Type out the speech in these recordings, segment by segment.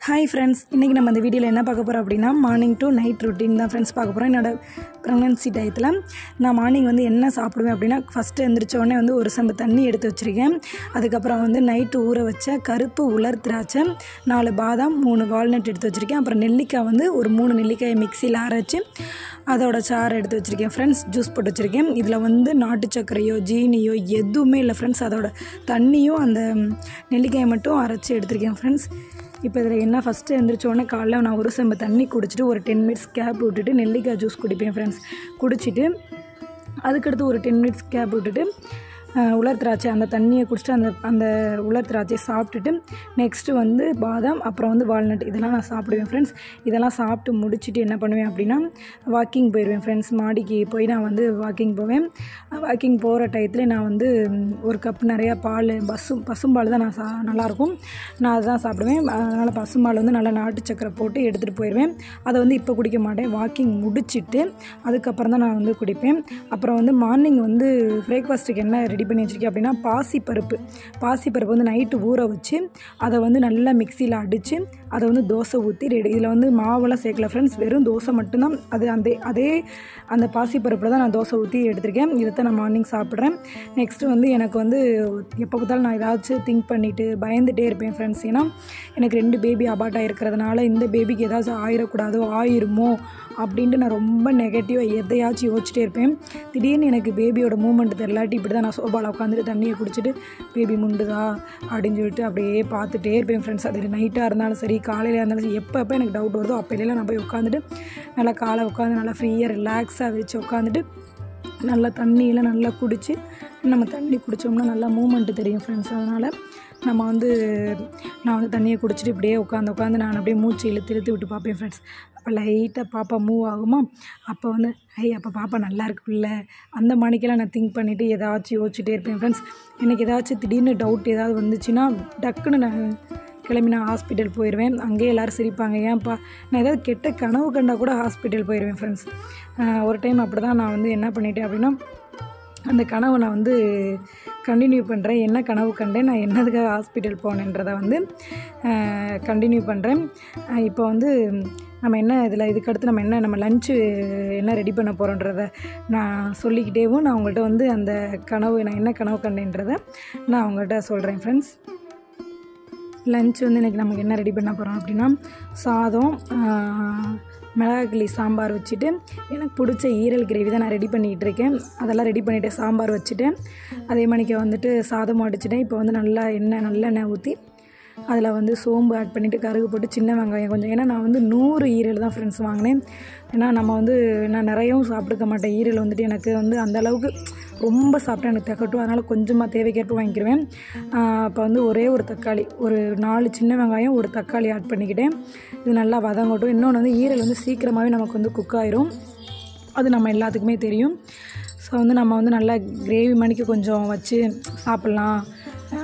Hi friends, இன்றைக்கி நம்ம இந்த வீடியோவில் என்ன பார்க்க போகிறோம் அப்படின்னா மார்னிங் டு நைட் ரொட்டீன் தான் ஃப்ரெண்ட்ஸ் பார்க்க போகிறோம். என்னோடய ப்ரெக்னன்சி டயத்தில் நான் மார்னிங் என்ன சாப்பிடுவேன் அப்படின்னா, ஃபஸ்ட்டு எழுந்திரிச்சோடனே ஒரு செம்பு தண்ணி எடுத்து வச்சுருக்கேன். அதுக்கப்புறம் நைட்டு ஊற வச்ச கருப்பு உலர் திராட்சை, 4 பாதாம், 3 வால்நட் எடுத்து வச்சுருக்கேன். அப்புறம் நெல்லிக்காய் ஒரு 3 நெல்லிக்காயை மிக்சியில் அரைச்சி அதோட சாறு எடுத்து வச்சுருக்கேன் ஃப்ரெண்ட்ஸ். ஜூஸ் போட்டு வச்சுருக்கேன். இதில் நாட்டு சர்க்கரையோ ஜீனியோ எதுவுமே இல்லை ஃப்ரெண்ட்ஸ். அதோட தண்ணியும் அந்த நெல்லிக்காயை மட்டும் அரைச்சி எடுத்துருக்கேன் ஃப்ரெண்ட்ஸ். இப்போ இதில் என்ன, ஃபஸ்ட்டு எழுந்திரிச்சோடனே காலைல நான் ஒரு செம்பு தண்ணி குடிச்சிட்டு ஒரு 10 மினிட்ஸ் கேப் விட்டுட்டு நெல்லிக்காய் ஜூஸ் குடிப்பேன் ஃப்ரெண்ட்ஸ். குடிச்சிட்டு அதுக்கடுத்து ஒரு 10 மினிட்ஸ் கேப் விட்டுட்டு உலர் திராட்சை அந்த தண்ணியை குடிச்சிட்டு அந்த உலர் திராட்சையை சாப்பிட்டுட்டு நெக்ஸ்ட்டு பாதாம், அப்புறம் வால்நட் இதெல்லாம் நான் சாப்பிடுவேன் ஃப்ரெண்ட்ஸ். இதெல்லாம் சாப்பிட்டு முடிச்சுட்டு என்ன பண்ணுவேன் அப்படின்னா, வாக்கிங் போயிடுவேன் ஃப்ரெண்ட்ஸ். மாடிக்கு போய் நான் வாக்கிங் போவேன். வாக்கிங் போகிற டயத்தில் நான் ஒரு கப் நிறையா பால், பசும்பால் தான் நல்லாயிருக்கும், நான் அதுதான் சாப்பிடுவேன். அதனால் பசும்பால் நல்லா நாட்டு சக்கரை போட்டு எடுத்துகிட்டு போயிடுவேன். அதை இப்போ குடிக்க மாட்டேன். வாக்கிங் முடிச்சுட்டு அதுக்கப்புறம் தான் நான் குடிப்பேன். அப்புறம் மார்னிங் பிரேக்ஃபாஸ்ட்டுக்கு என்ன ரெடி பண்ணி வச்சுருக்கேன் அப்படின்னா, பாசிப்பருப்பு நைட்டு ஊற வச்சு அதை நல்லா மிக்சியில் அடித்து அதை தோசை ஊற்றி ரெடி. இதில் மாவெல்லாம் சேர்க்கல ஃப்ரெண்ட்ஸ், வெறும் தோசை மட்டும்தான். அதே அந்த பாசிப்பருப்பில் தான் நான் தோசை ஊற்றி எடுத்திருக்கேன். இதைத்தான் நான் மார்னிங் சாப்பிட்றேன். நெக்ஸ்ட்டு எனக்கு எப்போ பார்த்தாலும் நான் ஏதாச்சும் திங்க் பண்ணிவிட்டு பயந்துகிட்டே இருப்பேன் ஃப்ரெண்ட்ஸ். ஏன்னா எனக்கு 2 பேபி அபார்ட் ஆகிருக்கிறதுனால இந்த பேபிக்கு ஏதாச்சும் ஆயிடக்கூடாதோ ஆயிருமோ அப்படின்ட்டு நான் ரொம்ப நெகட்டிவாக எதையாச்சும் யோசிச்சுட்டே இருப்பேன். திடீர்னு எனக்கு பேபியோட மூமெண்ட் தெரியலாட்டி இப்படி தான் நான் சோபாவில் உட்காந்துட்டு தண்ணியை குடிச்சிட்டு பேபி முண்டுதா அப்படின்னு சொல்லிட்டு அப்படியே பார்த்துட்டே இருப்பேன் ஃப்ரெண்ட்ஸ். அது நைட்டாக இருந்தாலும் சரி, காலையில் இருந்தாலும் சரி, எப்போ எனக்கு டவுட் வருதோ அப்போலாம் நான் போய் உட்காந்துட்டு நல்லா காலை உட்காந்து நல்லா ஃப்ரீயாக ரிலாக்ஸாக வச்சு உட்காந்துட்டு நல்லா தண்ணியெல்லாம் நல்லா குடித்து, நம்ம தண்ணி குடித்தோம்னா நல்லா மூமெண்ட்டு தெரியும் ஃப்ரெண்ட்ஸ். அதனால் நம்ம நான் தண்ணியை குடிச்சிட்டு இப்படியே உட்காந்து நான் அப்படியே மூச்சு இழுத்து விட்டு பார்ப்பேன் ஃப்ரெண்ட்ஸ். அப்போ லைட்டாக பாப்பா மூவ் ஆகுமா, அப்போ அப்போ பாப்பா நல்லா இருக்குல்ல, அந்த மணிக்கெல்லாம் நான் திங்க் பண்ணிவிட்டு ஏதாச்சும் யோசிச்சுட்டே இருப்பேன் ஃப்ரெண்ட்ஸ். எனக்கு ஏதாச்சும் திடீர்னு டவுட் ஏதாவது வந்துச்சுன்னா டக்குன்னு நான் கிளம்பி நான் ஹாஸ்பிட்டல் போயிடுவேன். அங்கேயே எல்லோரும் சிரிப்பாங்க, ஏன்ப்பா நான் ஏதாவது கெட்ட கனவு கண்டால் கூட ஹாஸ்பிட்டல் போயிடுவேன் ஃப்ரெண்ட்ஸ். ஒரு டைம் அப்படி தான் நான் என்ன பண்ணிட்டேன் அப்படின்னா, அந்த கனவை நான் கண்டினியூ பண்ணுறேன். என்ன கனவு கண்டேன், நான் என்னதுக்காக ஹாஸ்பிட்டல் போனேன்றதை கண்டினியூ பண்ணுறேன். இப்போ நம்ம இதுக்கடுத்து நம்ம லஞ்சு என்ன ரெடி பண்ண போகிறோன்றதை நான் சொல்லிக்கிட்டேவும் நான் உங்கள்கிட்ட அந்த கனவு, நான் என்ன கனவு கண்டேன்றதை நான் உங்கள்கிட்ட சொல்கிறேன் ஃப்ரெண்ட்ஸ். லஞ்ச் இன்றைக்கி நமக்கு என்ன ரெடி பண்ண போகிறோம் அப்படின்னா, சாதம், மிளகாக்கிளி சாம்பார் வச்சுட்டு, எனக்கு பிடிச்ச ஈரல் கிரேவி தான் நான் ரெடி பண்ணிக்கிட்டு இருக்கேன். அதெல்லாம் ரெடி பண்ணிவிட்டு சாம்பார் வச்சுட்டேன். அதே மணிக்கு சாதமும் அடிச்சுட்டேன். இப்போ நல்லா நல்லெண்ணெய் ஊற்றி அதில் சோம்பு ஆட் பண்ணிவிட்டு கருகு போட்டு சின்ன வெங்காயம் கொஞ்சம், ஏன்னா நான் 100 ஈரல் தான் ஃப்ரெண்ட்ஸ் வாங்கினேன். ஏன்னா நம்ம நான் நிறையவும் சாப்பிட்டுக்க மாட்டேன். ஈரல் எனக்கு அந்தளவுக்கு ரொம்ப சாப்பிட்டா எனக்கு தக்கட்டும், அதனால் கொஞ்சமாக தேவைக்கேற்ப வாங்கிக்கிடுவேன். அப்போ ஒரே ஒரு தக்காளி, ஒரு 4 சின்ன வெங்காயம், ஒரு தக்காளி ஆட் பண்ணிக்கிட்டேன். இது நல்லா வதங்கட்டும். இன்னொன்று ஈரல் சீக்கிரமாகவே நமக்கு குக் ஆயிரும், அது நம்ம எல்லாத்துக்குமே தெரியும். ஸோ நம்ம நல்லா கிரேவி மணிக்கு கொஞ்சம் வச்சு சாப்பிட்லாம்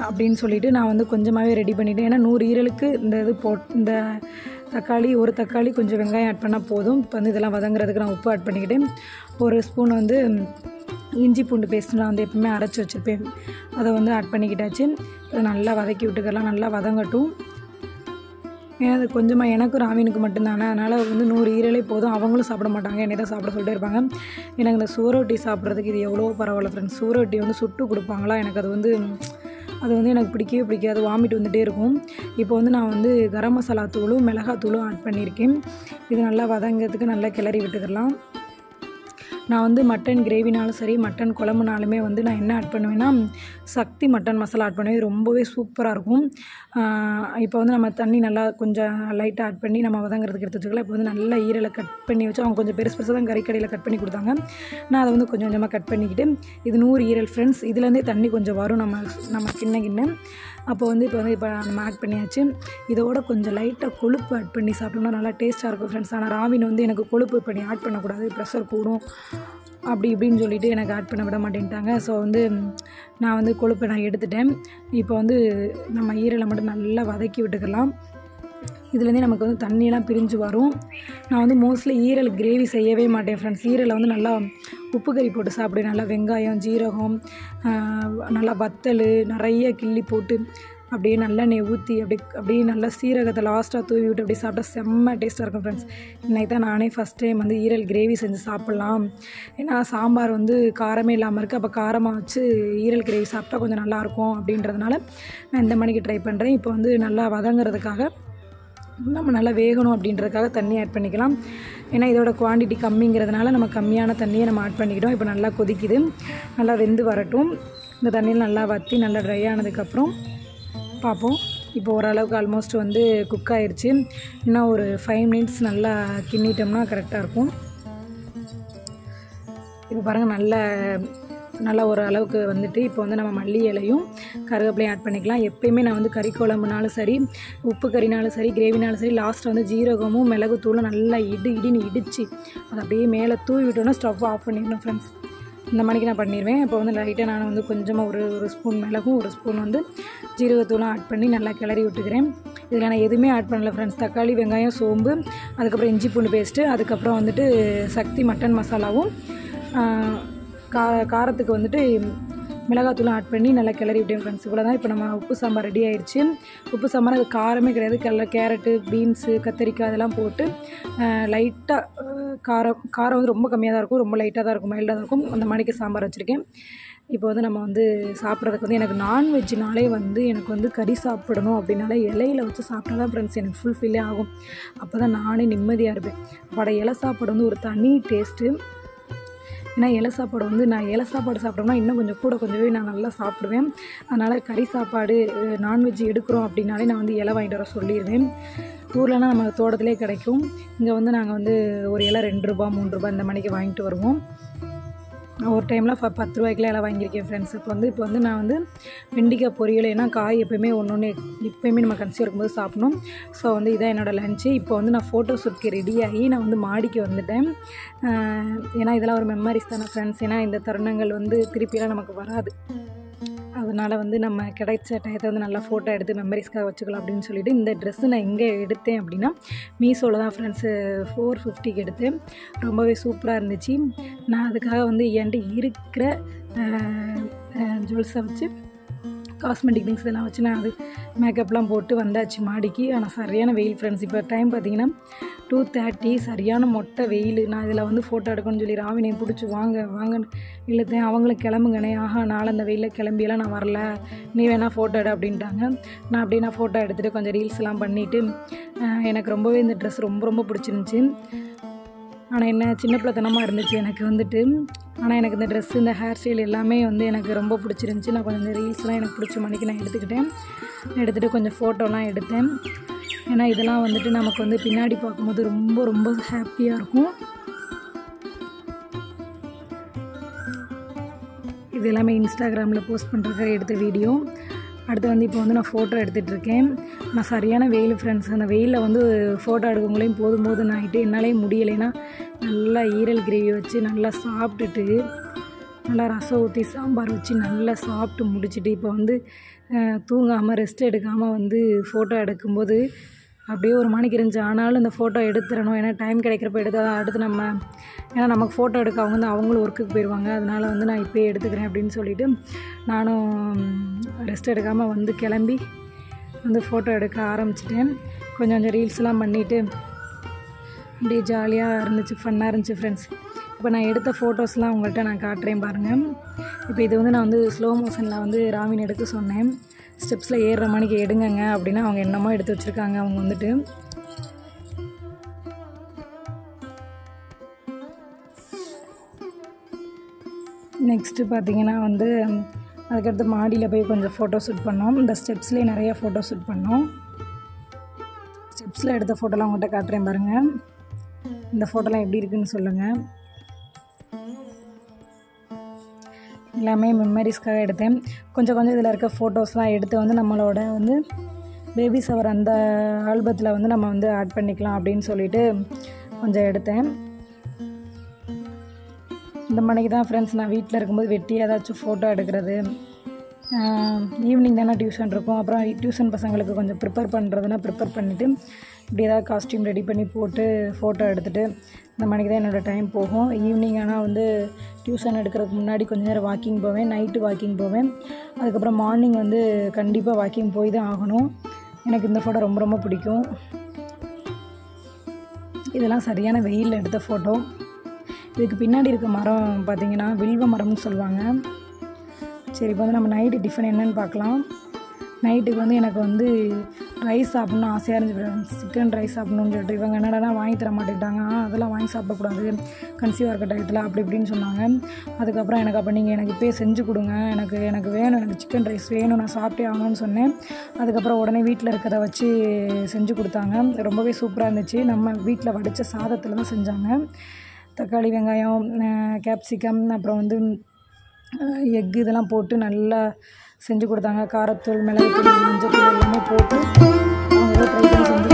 அப்படின்னு சொல்லிவிட்டு நான் கொஞ்சமாகவே ரெடி பண்ணிவிட்டேன். ஏன்னா 100 ஈரலுக்கு இந்த தக்காளி, ஒரு தக்காளி, கொஞ்சம் வெங்காயம் ஆட் பண்ணால் போதும். இப்போ இதெல்லாம் வதங்குறதுக்கு நான் உப்பு ஆட் பண்ணிக்கிட்டேன். ஒரு ஸ்பூன் இஞ்சி பூண்டு பேஸ்ட் நான் எப்பவுமே அரைச்சி வச்சுருப்பேன், அதை ஆட் பண்ணிக்கிட்டாச்சு. அதை நல்லா வதக்கி விட்டுக்கலாம், நல்லா வதங்கட்டும். ஏன்னா அது கொஞ்சமாக எனக்கும் ராவினுக்கு மட்டும்தானே, அதனால் 100 ஈரலே போதும். அவங்களும் சாப்பிட மாட்டாங்க, என்னை தான் சாப்பிட சொல்லிட்டே இருப்பாங்க. எனக்கு இந்த சுவரொட்டி சாப்பிட்றதுக்கு இது எவ்வளோ பரவாயில்ல ஃப்ரெண்ட்ஸ். சுவரொட்டி சுட்டு கொடுப்பாங்களா, எனக்கு அது எனக்கு பிடிக்கவே பிடிக்காது, வாமிட் வந்துகிட்டே இருக்கும். இப்போ நான் கரம் மசாலா தூளும் மிளகாத்தூளும் ஆட் பண்ணியிருக்கேன். இது நல்லா வதங்கிறதுக்கு நல்லா கிளறி விட்டுக்கலாம். நான் மட்டன் கிரேவினாலும் சரி, மட்டன் குழம்புனாலுமே நான் என்ன ஆட் பண்ணுவேன்னா, சக்தி மட்டன் மசாலா ஆட் பண்ணுவேன். ரொம்பவே சூப்பராக இருக்கும். இப்போ நம்ம தண்ணி நல்லா கொஞ்சம் லைட்டாக ஆட் பண்ணி நம்ம வதங்கிறதுக்கு எடுத்து வச்சுக்கலாம். இப்போ நல்லா ஈரலை கட் பண்ணி வச்சு, அவங்க கொஞ்சம் பெருசு பெருசாக தான் கறிக்கடையில் கட் பண்ணி கொடுத்தாங்க. நான் அதை கொஞ்சம் கொஞ்சமாக கட் பண்ணிக்கிட்டு, இது 100 ஈரல் ஃப்ரெண்ட்ஸ். இதுலேருந்தே தண்ணி கொஞ்சம் வரும் நம்ம கிண்ண. அப்போ இப்போ நம்ம ஆட் பண்ணியாச்சு. இதோட கொஞ்சம் லைட்டாக கொழுப்பு ஆட் பண்ணி சாப்பிட்டோம்னா நல்லா டேஸ்ட்டாக இருக்கும் ஃப்ரெண்ட்ஸ். ஆனால் ராவின் எனக்கு கொழுப்பு பண்ணி ஆட் பண்ணக்கூடாது, ப்ரெஷர் கூடும் அப்படி இப்படின்னு சொல்லிவிட்டு எனக்கு ஆட் பண்ண விட மாட்டேன்ட்டாங்க. ஸோ நான் கொழுப்பை நான் எடுத்துட்டேன். இப்போ நம்ம ஈரலை மட்டும் நல்லா வதக்கி விட்டுக்கலாம். இதுலேருந்தே நமக்கு தண்ணியெல்லாம் பிரிஞ்சு வரும். நான் மோஸ்ட்லி ஈரல் கிரேவி செய்யவே மாட்டேன் ஃப்ரெண்ட்ஸ். ஈரலை நல்லா உப்பு கறி போட்டு சாப்பிடுவேன். நல்லா வெங்காயம், ஜீரகம், நல்லா வத்தல் நிறைய கிள்ளி போட்டு அப்படியே நல்லெண்ணெய் ஊற்றி அப்படியே நல்லா சீரகத்தை லாஸ்ட்டாக தூவி விட்டு அப்படியே சாப்பிட்டா செம்ம டேஸ்ட்டாக இருக்கும் ஃப்ரெண்ட்ஸ். இன்றைக்கி தான் நானே ஃபஸ்ட் டைம் வந்து ஈரல் கிரேவி செஞ்சு சாப்பிட்லாம். ஏன்னா சாம்பார் வந்து காரமே இல்லாமல் இருக்குது, அப்போ காரமாக வச்சு ஈரல் கிரேவி சாப்பிட்டா கொஞ்சம் நல்லாயிருக்கும் அப்படின்றதுனால நான் இந்த மணிக்கு ட்ரை பண்ணுறேன். இப்போ வந்து நல்லா வதங்கிறதுக்காக நம்ம நல்லா வேகணும் அப்படின்றதுக்காக தண்ணி ஆட் பண்ணிக்கலாம். ஏன்னா இதோட குவான்டிட்டி கம்மிங்கிறதுனால நம்ம கம்மியான தண்ணியை நம்ம ஆட் பண்ணிக்கிட்டோம். இப்போ நல்லா கொதிக்குது, நல்லா வெந்து வரட்டும். இந்த தண்ணியில் நல்லா வற்றி நல்லா ட்ரை ஆனதுக்கப்புறம் பார்ப்போம். இப்போ ஓரளவுக்கு ஆல்மோஸ்ட் வந்து குக் ஆயிடுச்சு. இன்னும் ஒரு 5 மினிட்ஸ் நல்லா கிண்டிட்டோம்னா கரெக்டாக இருக்கும். இப்போ பாருங்கள் நல்லா ஒரு அளவுக்கு வந்துட்டு இப்போ வந்து நம்ம மல்லி இலையும் கருவேப்பிலையும் ஆட் பண்ணிக்கலாம். எப்போயுமே நான் வந்து கறி குழம்புனாலும் சரி, உப்பு கறினாலும் சரி, கிரேவினாலும் சரி, லாஸ்ட்டில் வந்து ஜீரகமும் மிளகுத்தூளும் நல்லா இடின்னு இடித்து அதை அப்படியே மேலே தூவி விட்டோன்னா ஸ்டவ் ஆஃப் பண்ணிடணும் ஃப்ரெண்ட்ஸ். இந்த மணிக்கு நான் பண்ணிடுவேன். இப்போ வந்து லைட்டாக நான் வந்து கொஞ்சமாக ஒரு ஸ்பூன் மிளகும் ஒரு ஸ்பூன் வந்து ஜீரகத்தூளும் ஆட் பண்ணி நல்லா கிளறி விட்டுக்கிறேன். இதில் நான் எதுவுமே ஆட் பண்ணல ஃப்ரெண்ட்ஸ். தக்காளி, வெங்காயம், சோம்பு, அதுக்கப்புறம் இஞ்சி பூண்டு பேஸ்ட்டு, அதுக்கப்புறம் வந்துட்டு சக்தி மட்டன் மசாலாவும் காரத்துக்கு வந்துட்டு மிளகாத்தூளும் ஆட் பண்ணி நல்லா கிளறி விட்டேன் ஃப்ரெண்ட்ஸ். இவ்வளோ தான். இப்போ நம்ம உப்பு சாம்பார் ரெடி ஆகிடுச்சு. உப்பு சாம்பார் அது காரமே கிடையாது. கேரட்டு, பீன்ஸு, கத்திரிக்காய் அதெல்லாம் போட்டு லைட்டாக காரம் வந்து ரொம்ப கம்மியாக தான் இருக்கும், ரொம்ப லைட்டாக தான் இருக்கும், மைல்டாக தான் இருக்கும். அந்த மணிக்கு சாம்பார் வச்சுருக்கேன். இப்போ வந்து நம்ம வந்து சாப்பிட்றதுக்கு வந்து எனக்கு நான்வெஜ்னாலே வந்து எனக்கு வந்து கறி சாப்பிடணும் அப்படின்னாலே இலையில் வச்சு சாப்பிட்டா தான் ஃப்ரெண்ட்ஸ் எனக்கு ஃபுல்ஃபில்லே ஆகும். அப்போ தான் நானே நிம்மதியாக இருப்பேன். அப்போ இலை சாப்பாடு வந்து ஒரு தனி டேஸ்ட்டு. ஏன்னா இலை சாப்பாடு வந்து நான் இலை சாப்பாடு சாப்பிட்டோம்னா இன்னும் கொஞ்சமே நான் நல்லா சாப்பிடுவேன். அதனால் கறி சாப்பாடு நான்வெஜ் எடுக்கிறோம் அப்படின்னாலே நான் வந்து இலை வாங்கிட்டு வர சொல்லிடுவேன். ஊர்லனா நம்ம தோட்டத்திலே கிடைக்கும். இங்கே வந்து நாங்கள் வந்து ஒரு இலை 2 ரூபா 3 ரூபா இந்த மணிக்கு வாங்கிட்டு வருவோம். ஒரு டைமில் 10 ரூபாய்க்குலாம் எல்லாம் வாங்கியிருக்கேன் ஃப்ரெண்ட்ஸ். இப்போ வந்து நான் வந்து வெண்டிக்காய் பொரியல், ஏன்னா காய் எப்போயுமே எப்போயுமே நம்ம கன்சியூம் இருக்கும்போது சாப்பிடணும். ஸோ வந்து இதான் என்னோடய லஞ்சு. இப்போ வந்து நான் ஃபோட்டோ ஷூட்க்கு ரெடியாகி நான் வந்து மாடிக்கு வந்துட்டேன். ஏன்னா இதெல்லாம் ஒரு மெமரிஸ் தானே ஃப்ரெண்ட்ஸ். ஏன்னா இந்த தருணங்கள் வந்து திருப்பியெல்லாம் நமக்கு வராது. அதனால் வந்து நம்ம கிடைச்ச டயத்தை வந்து நல்லா ஃபோட்டோ எடுத்து மெமரிஸ்க்காக வச்சுக்கலாம் அப்படின்னு சொல்லிவிட்டு இந்த ட்ரெஸ்ஸு நான் எங்கே எடுத்தேன் அப்படின்னா மீஷோவில் தான் ஃப்ரெண்ட்ஸு 450க்கு எடுத்தேன். ரொம்பவே சூப்பராக இருந்துச்சு. நான் அதுக்காக வந்து என்கிட்ட இருக்கிற ஜுவல்ஸை வச்சு காஸ்மெட்டிக் திங்ஸ் இதெல்லாம் வச்சு நான் அது மேக்கப்லாம் போட்டு வந்தாச்சு மாடிக்கு. ஆனால் சரியான வெயில் ஃப்ரெண்ட்ஸ். இப்போ டைம் பார்த்திங்கன்னா 2:30, சரியான மொட்டை வெயில். நான் இதில் வந்து ஃபோட்டோ எடுக்கணும்னு சொல்லி ராவினை பிடிச்சி வாங்கன்னு இழுத்தேன். அவங்களும் கிளம்புங்கண்ணே, நாளை அந்த வெயிலில் கிளம்பியெல்லாம் நான் வரல, நீ வேணால் ஃபோட்டோ எடு அப்படின்ட்டாங்க. நான் ஃபோட்டோ எடுத்துகிட்டு கொஞ்சம் ரீல்ஸ்லாம் பண்ணிவிட்டு எனக்கு ரொம்பவே இந்த ட்ரெஸ் ரொம்ப பிடிச்சிருந்துச்சி. ஆனால் என்ன சின்ன பிள்ளைத்தனமாக இருந்துச்சு எனக்கு வந்துட்டு. ஆனால் எனக்கு இந்த ட்ரெஸ்ஸு, இந்த ஹேர் ஸ்டைல் எல்லாமே வந்து எனக்கு ரொம்ப பிடிச்சிருந்துச்சி. நான் கொஞ்சம் இந்த ரீல்ஸ்லாம் எனக்கு பிடிச்ச மணிக்கு நான் எடுத்துகிட்டு கொஞ்சம் ஃபோட்டோலாம் எடுத்தேன். ஏன்னா இதெல்லாம் வந்துட்டு நமக்கு வந்து பின்னாடி பார்க்கும்போது ரொம்ப ஹாப்பியாக இருக்கும். இது எல்லாமே இன்ஸ்டாகிராமில் போஸ்ட் பண்ணுறதுக்காக எடுத்த வீடியோ. அடுத்து வந்து இப்போ வந்து நான் ஃபோட்டோ எடுத்துகிட்ருக்கேன். நான் சரியான வெயில் ஃப்ரெண்ட்ஸ். அந்த வெயிலில் வந்து ஃபோட்டோ எடுக்கவங்களையும் போதும் ஆகிட்டு என்னாலே முடியலைன்னா நல்லா ஈரல் கிரேவி வச்சு நல்லா சாப்பிட்டுட்டு நல்லா ரசம் ஊற்றி சாம்பார் வச்சு நல்லா சாப்பிட்டு முடிச்சுட்டு இப்போ வந்து தூங்காமல் ரெஸ்ட் எடுக்காமல் வந்து ஃபோட்டோ எடுக்கும்போது அப்படியே ஒரு மணிக்கு இருந்துச்சு. ஆனாலும் இந்த ஃபோட்டோ எடுத்துடணும், ஏன்னா டைம் கிடைக்கிறப்ப எடுத்தால் தான் அடுத்து ஏன்னா நமக்கு ஃபோட்டோ எடுக்க அவங்களும் ஒர்க்குக்கு போயிடுவாங்க. அதனால் வந்து நான் இப்போயே எடுத்துக்கிறேன் அப்படின்னு சொல்லிவிட்டு நானும் ரெஸ்ட் எடுக்காமல் வந்து கிளம்பி வந்து ஃபோட்டோ எடுக்க ஆரம்பிச்சிட்டேன். கொஞ்சம் ரீல்ஸ்லாம் பண்ணிவிட்டு அப்படியே ஜாலியாக இருந்துச்சு, ஃபன்னாக இருந்துச்சு ஃப்ரெண்ட்ஸ். இப்போ நான் எடுத்த ஃபோட்டோஸ்லாம் உங்கள்கிட்ட நான் காட்டுறேன் பாருங்கள். இப்போ இது வந்து நான் வந்து ஸ்லோ மோஷனில் வந்து ராவின் எடுக்க சொன்னேன். ஸ்டெப்ஸில் ஏறுற மணிக்கு எடுங்கங்க அப்படின்னா அவங்க என்னமோ எடுத்து வச்சுருக்காங்க. அவங்க வந்துட்டு நெக்ஸ்ட்டு பார்த்திங்கன்னா வந்து அதுக்கடுத்து மாடியில் போய் கொஞ்சம் ஃபோட்டோ ஷூட் பண்ணோம். இந்த ஸ்டெப்ஸ்லேயே நிறையா ஃபோட்டோ ஷூட் பண்ணோம். ஸ்டெப்ஸில் எடுத்த ஃபோட்டோலாம் உங்கள்கிட்ட காட்டுறேன் பாருங்கள். இந்த ஃபோட்டோலாம் எப்படி இருக்குதுன்னு சொல்லுங்கள். எல்லாமே மெமரிஸ்க்காக எடுத்தேன். கொஞ்சம் இதில் இருக்க ஃபோட்டோஸ்லாம் எடுத்து வந்து நம்மளோட வந்து பேபி ஷவர் அந்த ஆல்பத்தில் வந்து நம்ம வந்து ஆட் பண்ணிக்கலாம் அப்படின்னு சொல்லிட்டு கொஞ்சம் எடுத்தேன். இந்த மணிக்கு தான் ஃப்ரெண்ட்ஸ் நான் வீட்டில் இருக்கும்போது வெட்டி ஏதாச்சும் ஃபோட்டோ எடுக்கிறது ஈவினிங் தானே டியூஷன் இருக்கும். அப்புறம் டியூஷன் பசங்களுக்கு கொஞ்சம் ப்ரிப்பேர் பண்ணுறதுனா ப்ரிப்பேர் பண்ணிவிட்டு இப்படி ஏதாவது காஸ்ட்யூம் ரெடி பண்ணி போட்டு ஃபோட்டோ எடுத்துகிட்டு இந்த மணிக்கு தான் என்னோடய டைம் போகும். ஈவினிங் ஆனால் வந்து டியூஷன் எடுக்கிறதுக்கு முன்னாடி கொஞ்சம் நேரம் வாக்கிங் போவேன், நைட்டு வாக்கிங் போவேன். அதுக்கப்புறம் மார்னிங் வந்து கண்டிப்பாக வாக்கிங் போய் தான் ஆகணும். எனக்கு இந்த ஃபோட்டோ ரொம்ப ரொம்ப பிடிக்கும். இதெல்லாம் சரியான வெயிலில் எடுத்த ஃபோட்டோ. இதுக்கு பின்னாடி இருக்க மரம் பார்த்திங்கன்னா வில்வ மரம்னு சொல்லுவாங்க. சரி, இப்போ வந்து நம்ம நைட்டு டிஃபன் என்னென்னு பார்க்கலாம். நைட்டுக்கு வந்து எனக்கு வந்து ரைஸ் சாப்பிட்ணுன்னு ஆசையாக இருந்துச்சு, சிக்கன் ரைஸ் சாப்பிட்ணுன்னு சொல்லிட்டு இவங்க என்னடா வாங்கி தர மாட்டேங்கிட்டாங்க. அதெல்லாம் வாங்கி சாப்பிடக்கூடாது கன்சீவாக இருக்க டயத்தில் அப்படி இப்படின்னு சொன்னாங்க. அதுக்கப்புறம் அப்போ நீங்கள் எனக்கு இப்போயே செஞ்சு கொடுங்க, எனக்கு வேணும், எனக்கு சிக்கன் ரைஸ் வேணும், நான் சாப்பிட்டே ஆகணும்னு சொன்னேன். அதுக்கப்புறம் உடனே வீட்டில் இருக்கிறத வச்சு செஞ்சு கொடுத்தாங்க. ரொம்பவே சூப்பராக இருந்துச்சு. நம்ம வீட்டில் வடித்த சாதத்தில் தான் செஞ்சாங்க. தக்காளி, வெங்காயம், கேப்சிகம், அப்புறம் வந்து எக்கு இதெல்லாம் போட்டு நல்லா செஞ்சு கொடுத்தாங்க. காரத்தூள், மிளகுத்தூள், மஞ்சள் தூள் எல்லாமே போட்டு அவங்க ட்ரை பண்ணி செஞ்சு